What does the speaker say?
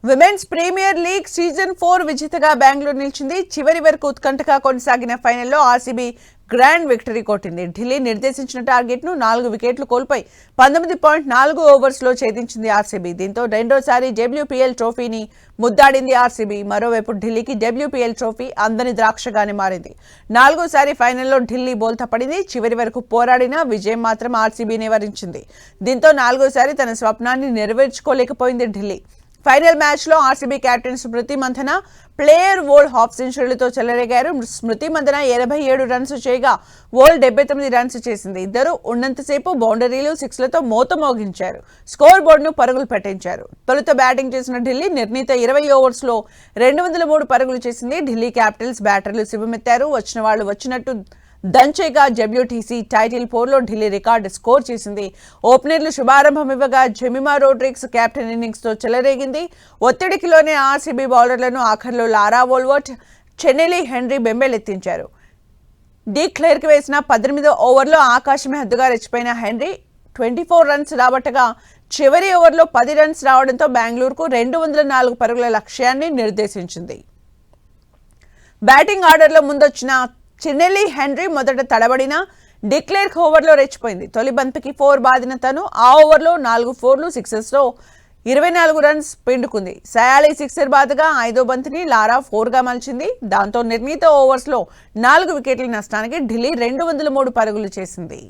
Women's premier league season 4 విజేతగా బెంగళూరు నిలిచింది. చివరి వరకు ఉత్కంఠగా కొనసాగిన ఫైనల్లో ఆర్సీబీ గ్రాండ్ విక్టరీ కొట్టింది. ఢిల్లీ నిర్దేశించిన టార్గెట్ ను 4 వికెట్లు కోల్పోయి 19.4 ఓవర్స్లో ఛేదించింది ఆర్సీబీ. దీంతో రెండోసారి డబ్ల్యూపీఎల్ ట్రోఫీని ముద్దాడింది ఆర్సీబీ. మరోవైపు ఢిల్లీకి డబ్ల్యూపీఎల్ ట్రోఫీ అందని ద్రాక్షగానే మారింది. 4వసారి ఫైనల్లో ఢిల్లీ బోల్తా పడింది. చివరి వరకు పోరాడిన విజయం మాత్రం ఆర్సీబీనే వరించింది. దీంతో 4వసారి తన స్వప్నాన్ని నెరవేర్చుకోలేకపోయింది ఢిల్లీ. ఫైనల్ మ్యాచ్లో ఆర్సీబీ కెప్టెన్ స్మృతి మంధన ప్లేయర్ వోల్డ్ హాఫ్ సెంచరీలతో చెలరేగారు. స్మృతి మంధన 87 రన్స్ చేయగా వోల్డ్ 79 రన్స్ చేసింది. ఇద్దరు ఉన్నంతసేపు బౌండరీలు, సిక్స్లతో మోత మోగించారు. స్కోర్ బోర్డును పరుగులు పెట్టించారు. తొలుత బ్యాటింగ్ చేసిన ఢిల్లీ నిర్ణీత 20 ఓవర్స్లో 203 పరుగులు చేసింది. ఢిల్లీ క్యాపిటల్స్ బ్యాటర్లు శివమెత్తారు. వచ్చిన వాళ్ళు వచ్చినట్టు దంచేగా డబ్ల్యూటీసీ టైటిల్ పోర్లో ఢిల్లీ రికార్డు స్కోర్ చేసింది. ఓపెనర్లు శుభారంభం ఇవ్వగా జెమిమా రోడ్రిగ్స్ కెప్టెన్ ఇన్నింగ్స్తో చెలరేగింది. ఒత్తిడికిలోనే ఆర్సీబీ బౌలర్లను ఆఖర్లో లారా వోల్వర్ట్, చెన్నెలీ హెన్రీ బెంబేలెత్తించారు. డి క్లెర్క్ వేసిన 18వ ఓవర్లో ఆకాశమే హద్దుగా రెచ్చిపోయిన హెన్రీ 24 రన్స్ రాబట్టగా చివరి ఓవర్లో 10 రన్స్ రావడంతో బెంగళూరుకు 204 పరుగుల లక్ష్యాన్ని నిర్దేశించింది. బ్యాటింగ్ ఆర్డర్లో ముందొచ్చిన చెన్నెలీ హెన్రీ మొదట తడబడిన డిక్లేర్క్ ఓవర్లో రెచ్చిపోయింది. తొలి బంతికి 4 బాదిన తను ఆ ఓవర్లో 4 4లు 6తో 24 రన్స్ పిండుకుంది. సయాలి సిక్సర్ బాదగా 5వ బంతిని లారా 4గా మలిచింది. దాంతో నిర్ణీత ఓవర్స్లో 4 వికెట్ల నష్టానికి ఢిల్లీ 203 పరుగులు చేసింది.